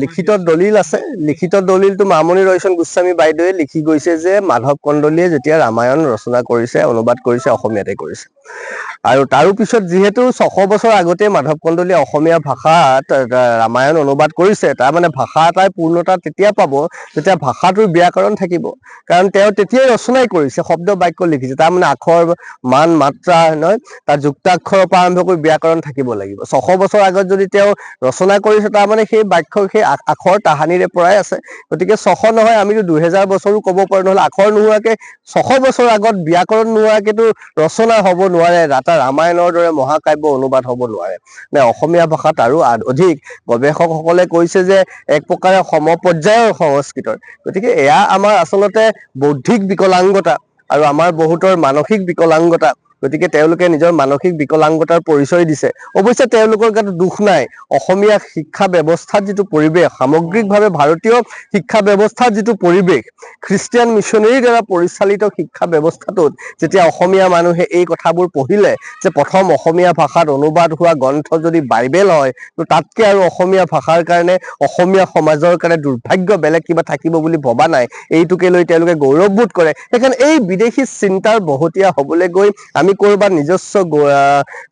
লিখিত দলিল আছে লিখিত দলিলটো মামনি ৰয়চম গোস্বামী বাইদেৱে লিখি গৈছে যে মাধৱ কন্দলীয়ে যেতিয়া ৰামায়ণ ৰচনা কৰিছে অনুবাদ কৰিছে অসমীয়াতে কৰিছে আৰু তাৰো পিছত যিহেতু 600 বছৰ আগতে মাধৱ কন্দলীয়ে অসমীয়া ভাষাত ৰামায়ণ অনুবাদ কৰিছে তাৰ মানে ভাষা এটাই পূৰ্ণতা তেতিয়া পাব যেতিয়া ভাষাটোৰ ব্যাকৰণ থাকিব কাৰণ তেওঁ তেতিয়াই ৰচনাই কৰিছে শব্দ বাক্য লিখিছে তাৰ মানে আখৰ মান মাত্ৰা নহয় তাৰ যুক্তাক্ষৰৰ পৰা আৰম্ভ কৰি ব্যাকৰণ থাকিব লাগিব 600 বছৰ আগত যদি তেওঁ ৰচনা কৰিছে তাৰ মানে সেই বাক্য সেই আখৰ তাহানিৰে পৰাই আছে গতিকে 600 নহয় আমিতো 2000 বছৰো ক'ব পাৰো নহলে আখৰ নোহোৱাকে 600 বছৰ আগত ব্যাকৰণ নোহোৱাকেতো ৰচনা হ'ব নোৱাৰে এটা ৰামায়ণৰ দৰে মহাকাব্য অনুবাদ হ'ব নোৱাৰে নে অসমীয়া ভাষাত আৰু অধিক গৱেষকসকলে কৈছে যে এক প্ৰকাৰে সমপৰ্যায়ৰ সংস্কৃতৰ গতিকে এয়া আমাৰ আচলতে বৌদ্ধিক বিকলাংগতা আৰু আমাৰ বহুতৰ মানসিক বিকলাংগতা গতিকে তেওঁলোকে নিজৰ মানসিক বিকলাংগতাৰ পৰিচয় দিছে অৱশ্যে তেওঁলোকৰ গাত দুখ নাই অসমীয়া শিক্ষা ব্যৱস্থাত যিটো পৰিৱেশ সামগ্ৰিকভাৱে ভাৰতীয় শিক্ষা ব্যৱস্থাত যিটো পৰিৱেশ খ্ৰীষ্টিয়ান মিছনেৰীৰ দ্বাৰা পৰিচালিত শিক্ষা ব্যৱস্থাটোত যেতিয়া অসমীয়া মানুহে এই কথাবোৰ পঢ়িলে যে প্ৰথম অসমীয়া ভাষাত অনুবাদ হোৱা গ্ৰন্থ যদি বাইবেল হয় তো তাতকে আৰু অসমীয়া ভাষাৰ কাৰণে অসমীয়া সমাজৰ কাৰণে দুৰ্ভাগ্য বেলেগ কিবা থাকিব বুলি ভবা নাই এইটোকে লৈ তেওঁলোকে গৌৰৱবোধ কৰে সেইকাৰণে এই বিদেশী চিন্তাৰ বহতীয়া হ'বলৈ গৈ আমি কৰবাত নিজস্ব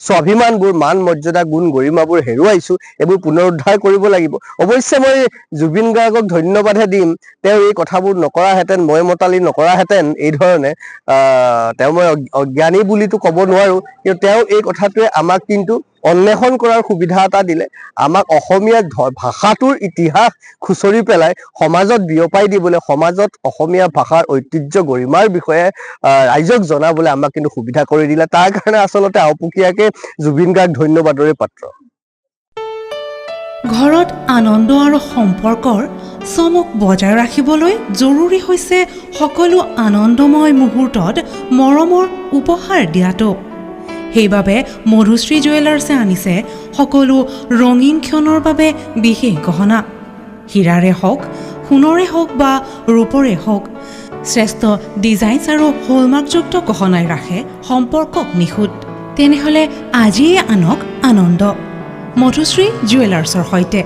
স্বাভিমানবোৰ মান মৰ্যাদা গুণ গৰিমাবোৰ হেৰুৱাইছো এইবোৰ পুনৰুদ্ধাৰ কৰিব লাগিব অৱশ্যে মই জুবিন গাৰ্গক ধন্যবাদহে দিম তেওঁ এই কথাবোৰ নকৰাহেঁতেন মই মতালি নকৰাহেঁতেন এই ধৰণে তেওঁ মই অজ্ঞানী বুলিতো ক'ব নোৱাৰো কিন্তু তেওঁ এই কথাটোৱে আমাক কিন্তু অন্বেষণ কৰাৰ সুবিধা এটা দিলে আমাক অসমীয়া ভাষাটোৰ ইতিহাস খুচৰি পেলাই সমাজত বিয়পাই দিবলৈ সমাজত অসমীয়া ভাষাৰ ঐতিহ্য গৰিমাৰ বিষয়ে ৰাইজক জনাবলৈ আমাক কিন্তু সুবিধা কৰি দিলে তাৰ কাৰণে আচলতে আওপুকীয়াকে জুবিন গাৰ্গ ধন্যবাদৰে পাত্ৰ ঘৰত আনন্দ আৰু সম্পৰ্কৰ চমক বজাই ৰাখিবলৈ জৰুৰী হৈছে সকলো আনন্দময় মুহূৰ্তত মৰমৰ উপহাৰ দিয়াটো সেইবাবে মধুশ্ৰী জুৱেলাৰ্ছে আনিছে সকলো ৰঙীন ক্ষণৰ বাবে বিশেষ গহনা হীৰাৰে হওক সোণৰে হওক বা ৰূপৰে হওক শ্ৰেষ্ঠ ডিজাইনছ আৰু হলমাৰ্কযুক্ত গহনাই ৰাখে সম্পৰ্কক নিখুঁত তেনেহ'লে আজিয়ে আনক আনন্দ মধুশ্ৰী জুৱেলাৰ্ছৰ সৈতে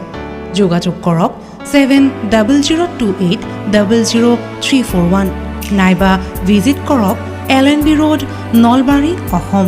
যোগাযোগ কৰক 7002800341 নাইবা ভিজিট কৰক LNB ৰোড নলবাৰী অসম